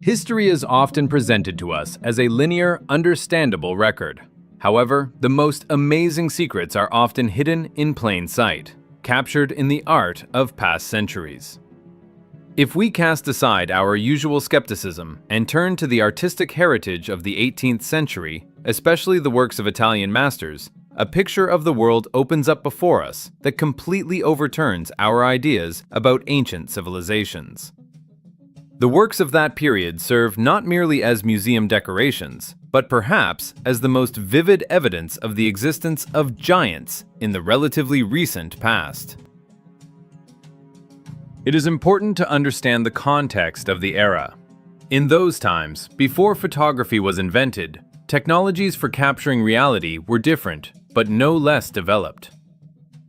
History is often presented to us as a linear, understandable record. However, the most amazing secrets are often hidden in plain sight, captured in the art of past centuries. If we cast aside our usual skepticism and turn to the artistic heritage of the 18th century, especially the works of Italian masters, a picture of the world opens up before us that completely overturns our ideas about ancient civilizations. The works of that period serve not merely as museum decorations, but perhaps as the most vivid evidence of the existence of giants in the relatively recent past. It is important to understand the context of the era. In those times, before photography was invented, technologies for capturing reality were different, but no less developed.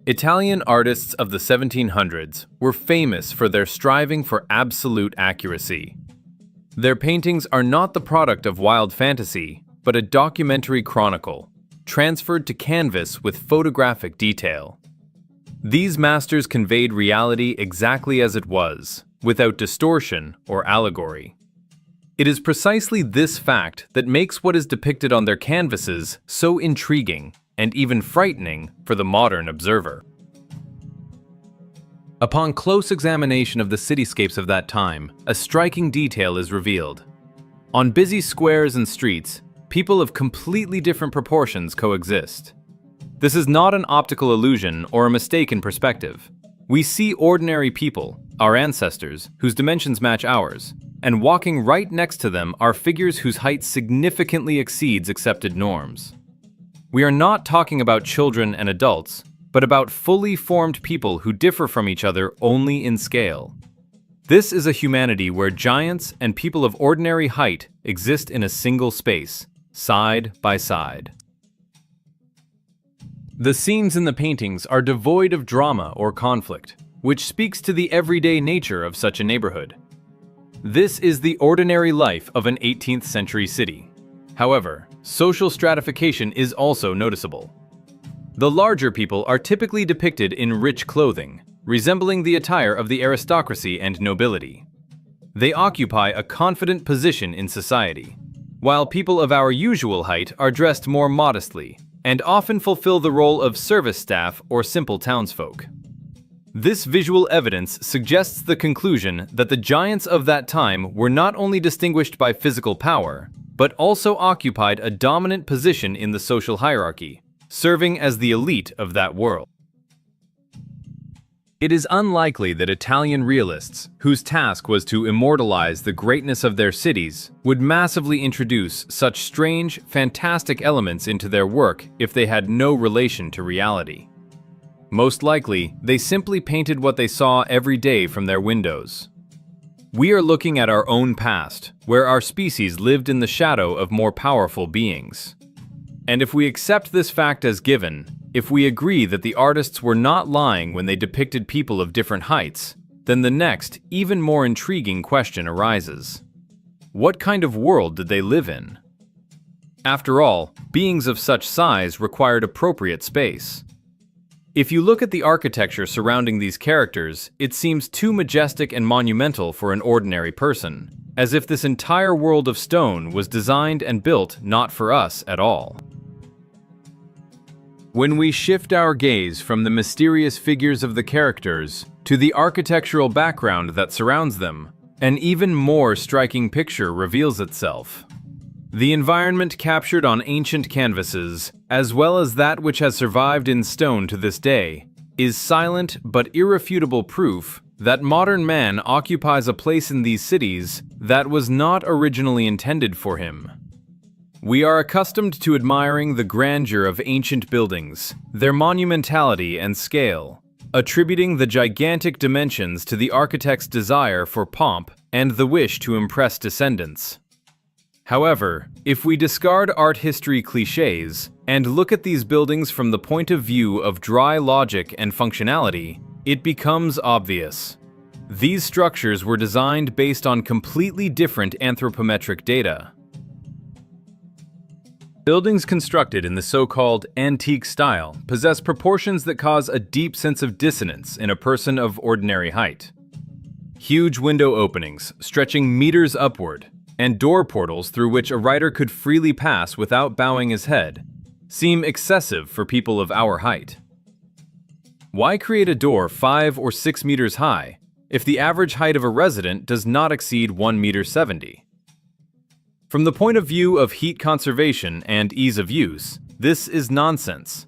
Italian artists of the 1700s were famous for their striving for absolute accuracy. Their paintings are not the product of wild fantasy, but a documentary chronicle, transferred to canvas with photographic detail. These masters conveyed reality exactly as it was, without distortion or allegory. It is precisely this fact that makes what is depicted on their canvases so intriguing and even frightening for the modern observer. Upon close examination of the cityscapes of that time, a striking detail is revealed. On busy squares and streets, people of completely different proportions coexist. This is not an optical illusion or a mistake in perspective. We see ordinary people, our ancestors, whose dimensions match ours, and walking right next to them are figures whose height significantly exceeds accepted norms. We are not talking about children and adults, but about fully formed people who differ from each other only in scale. This is a humanity where giants and people of ordinary height exist in a single space, side by side. The scenes in the paintings are devoid of drama or conflict, which speaks to the everyday nature of such a neighborhood. This is the ordinary life of an 18th century city. However, social stratification is also noticeable. The larger people are typically depicted in rich clothing, resembling the attire of the aristocracy and nobility. They occupy a confident position in society, while people of our usual height are dressed more modestly and often fulfill the role of service staff or simple townsfolk. This visual evidence suggests the conclusion that the giants of that time were not only distinguished by physical power, but also occupied a dominant position in the social hierarchy, serving as the elite of that world. It is unlikely that Italian realists, whose task was to immortalize the greatness of their cities, would massively introduce such strange, fantastic elements into their work if they had no relation to reality. Most likely, they simply painted what they saw every day from their windows. We are looking at our own past, where our species lived in the shadow of more powerful beings. And if we accept this fact as given, if we agree that the artists were not lying when they depicted people of different heights, then the next, even more intriguing question arises. What kind of world did they live in? After all, beings of such size required appropriate space. If you look at the architecture surrounding these characters, it seems too majestic and monumental for an ordinary person, as if this entire world of stone was designed and built not for us at all. When we shift our gaze from the mysterious figures of the characters to the architectural background that surrounds them, an even more striking picture reveals itself. The environment captured on ancient canvases, as well as that which has survived in stone to this day, is silent but irrefutable proof that modern man occupies a place in these cities that was not originally intended for him. We are accustomed to admiring the grandeur of ancient buildings, their monumentality and scale, attributing the gigantic dimensions to the architect's desire for pomp and the wish to impress descendants. However, if we discard art history cliches and look at these buildings from the point of view of dry logic and functionality, it becomes obvious. These structures were designed based on completely different anthropometric data. Buildings constructed in the so-called antique style possess proportions that cause a deep sense of dissonance in a person of ordinary height. Huge window openings, stretching meters upward, and door portals through which a writer could freely pass without bowing his head seem excessive for people of our height. Why create a door 5 or 6 meters high if the average height of a resident does not exceed 1.70 meters? From the point of view of heat conservation and ease of use, this is nonsense.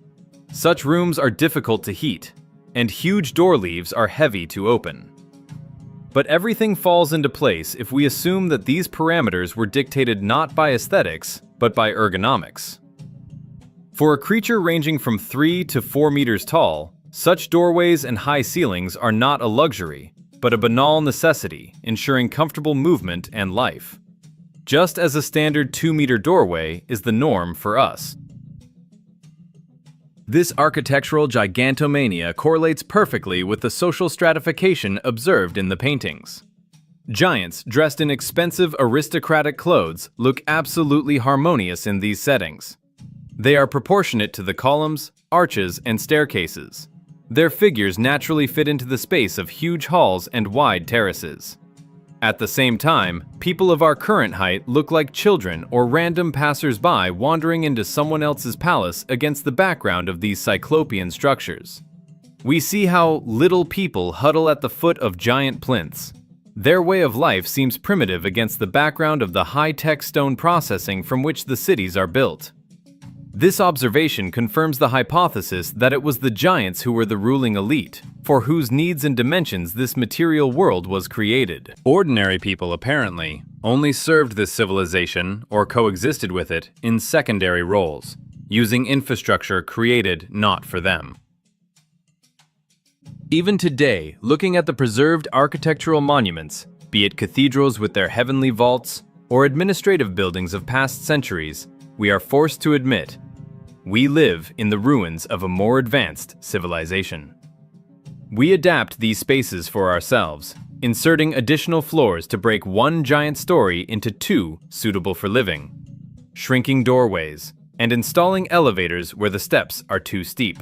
Such rooms are difficult to heat, and huge door leaves are heavy to open. But everything falls into place if we assume that these parameters were dictated not by aesthetics, but by ergonomics. For a creature ranging from 3 to 4 meters tall, such doorways and high ceilings are not a luxury, but a banal necessity, ensuring comfortable movement and life. Just as a standard 2-meter doorway is the norm for us. This architectural gigantomania correlates perfectly with the social stratification observed in the paintings. Giants dressed in expensive aristocratic clothes look absolutely harmonious in these settings. They are proportionate to the columns, arches, and staircases. Their figures naturally fit into the space of huge halls and wide terraces. At the same time, people of our current height look like children or random passers-by wandering into someone else's palace against the background of these cyclopean structures. We see how little people huddle at the foot of giant plinths. Their way of life seems primitive against the background of the high-tech stone processing from which the cities are built. This observation confirms the hypothesis that it was the giants who were the ruling elite, for whose needs and dimensions this material world was created. Ordinary people, apparently, only served this civilization or coexisted with it in secondary roles, using infrastructure created not for them. Even today, looking at the preserved architectural monuments, be it cathedrals with their heavenly vaults or administrative buildings of past centuries, we are forced to admit, we live in the ruins of a more advanced civilization. We adapt these spaces for ourselves, inserting additional floors to break one giant story into 2 suitable for living, shrinking doorways, and installing elevators where the steps are too steep.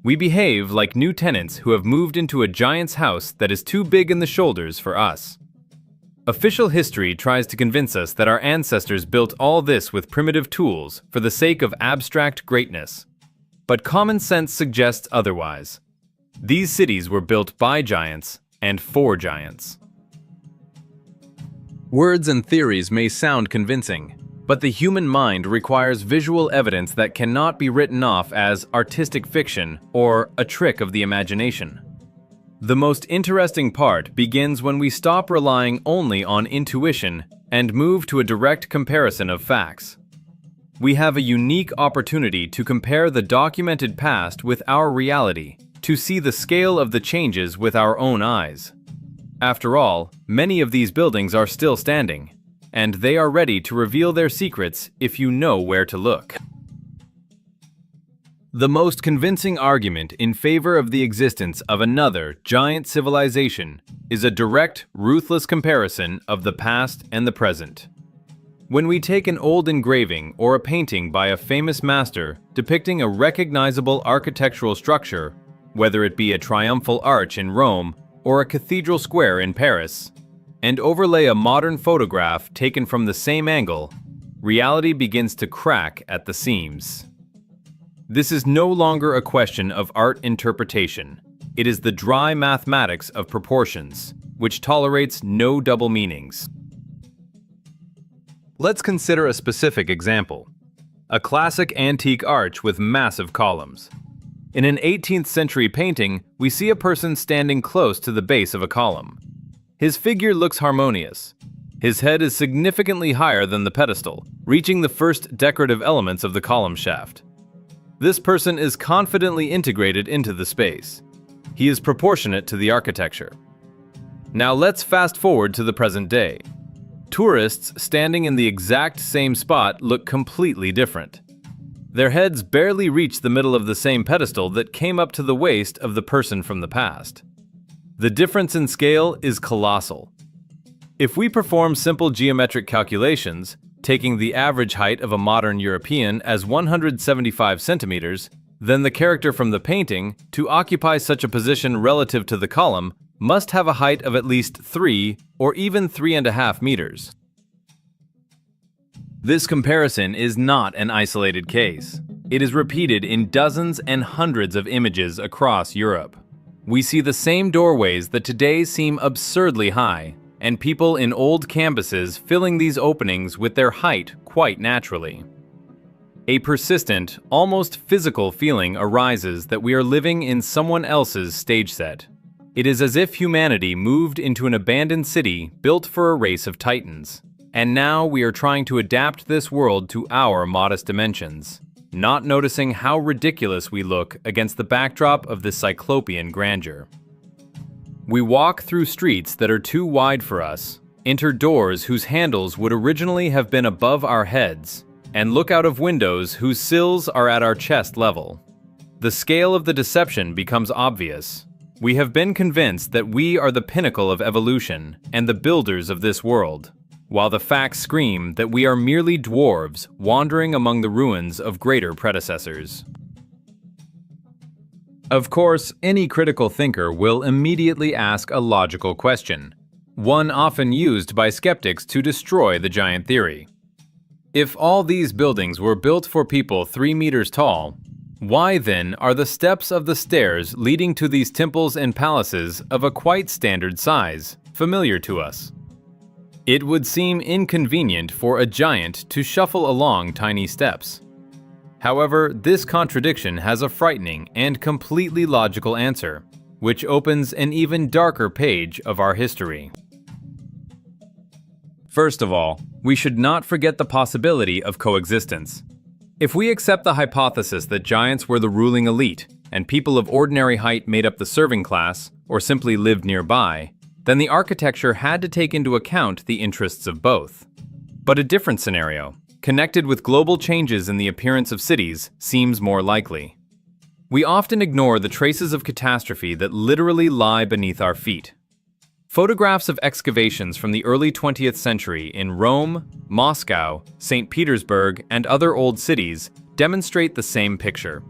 We behave like new tenants who have moved into a giant's house that is too big in the shoulders for us. Official history tries to convince us that our ancestors built all this with primitive tools for the sake of abstract greatness. But common sense suggests otherwise. These cities were built by giants and for giants. Words and theories may sound convincing, but the human mind requires visual evidence that cannot be written off as artistic fiction or a trick of the imagination. The most interesting part begins when we stop relying only on intuition and move to a direct comparison of facts. We have a unique opportunity to compare the documented past with our reality, to see the scale of the changes with our own eyes. After all, many of these buildings are still standing, and they are ready to reveal their secrets if you know where to look. The most convincing argument in favor of the existence of another giant civilization is a direct, ruthless comparison of the past and the present. When we take an old engraving or a painting by a famous master depicting a recognizable architectural structure, whether it be a triumphal arch in Rome or a cathedral square in Paris, and overlay a modern photograph taken from the same angle, reality begins to crack at the seams. This is no longer a question of art interpretation. It is the dry mathematics of proportions, which tolerates no double meanings. Let's consider a specific example. A classic antique arch with massive columns. In an 18th century painting, we see a person standing close to the base of a column. His figure looks harmonious. His head is significantly higher than the pedestal, reaching the first decorative elements of the column shaft. This person is confidently integrated into the space. He is proportionate to the architecture. Now let's fast forward to the present day. Tourists standing in the exact same spot look completely different. Their heads barely reach the middle of the same pedestal that came up to the waist of the person from the past. The difference in scale is colossal. If we perform simple geometric calculations, taking the average height of a modern European as 175 centimeters, then the character from the painting, to occupy such a position relative to the column, must have a height of at least 3 or even 3.5 meters. This comparison is not an isolated case. It is repeated in dozens and hundreds of images across Europe. We see the same doorways that today seem absurdly high, and people in old campuses filling these openings with their height quite naturally. A persistent, almost physical feeling arises that we are living in someone else's stage set. It is as if humanity moved into an abandoned city built for a race of titans, and now we are trying to adapt this world to our modest dimensions, not noticing how ridiculous we look against the backdrop of this cyclopean grandeur. We walk through streets that are too wide for us, enter doors whose handles would originally have been above our heads, and look out of windows whose sills are at our chest level. The scale of the deception becomes obvious. We have been convinced that we are the pinnacle of evolution and the builders of this world, while the facts scream that we are merely dwarves wandering among the ruins of greater predecessors. Of course, any critical thinker will immediately ask a logical question, one often used by skeptics to destroy the giant theory. If all these buildings were built for people 3 meters tall, why then are the steps of the stairs leading to these temples and palaces of a quite standard size familiar to us? It would seem inconvenient for a giant to shuffle along tiny steps. However, this contradiction has a frightening and completely logical answer, which opens an even darker page of our history. First of all, we should not forget the possibility of coexistence. If we accept the hypothesis that giants were the ruling elite, and people of ordinary height made up the serving class, or simply lived nearby, then the architecture had to take into account the interests of both. But a different scenario, connected with global changes in the appearance of cities, seems more likely. We often ignore the traces of catastrophe that literally lie beneath our feet. Photographs of excavations from the early 20th century in Rome, Moscow, St. Petersburg, and other old cities demonstrate the same picture.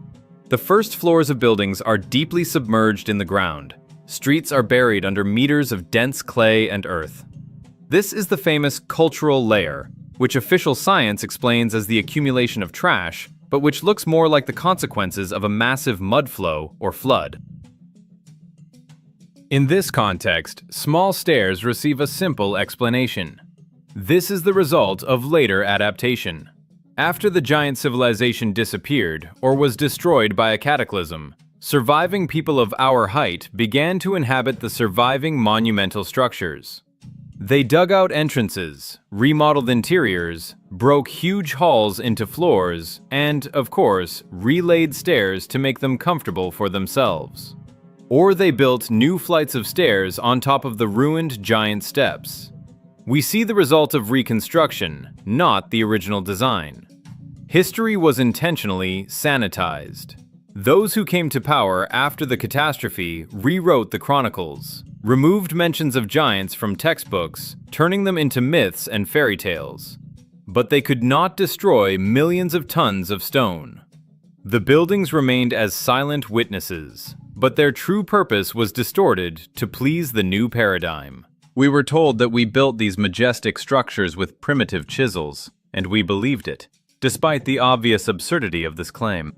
The first floors of buildings are deeply submerged in the ground. Streets are buried under meters of dense clay and earth. This is the famous cultural layer, which official science explains as the accumulation of trash, but which looks more like the consequences of a massive mud flow or flood. In this context, small stairs receive a simple explanation. This is the result of later adaptation. After the giant civilization disappeared or was destroyed by a cataclysm, surviving people of our height began to inhabit the surviving monumental structures. They dug out entrances, remodeled interiors, broke huge halls into floors, and, of course, relaid stairs to make them comfortable for themselves. Or they built new flights of stairs on top of the ruined giant steps. We see the result of reconstruction, not the original design. History was intentionally sanitized. Those who came to power after the catastrophe rewrote the chronicles, removed mentions of giants from textbooks, turning them into myths and fairy tales. But they could not destroy millions of tons of stone. The buildings remained as silent witnesses, but their true purpose was distorted to please the new paradigm. We were told that we built these majestic structures with primitive chisels, and we believed it, despite the obvious absurdity of this claim.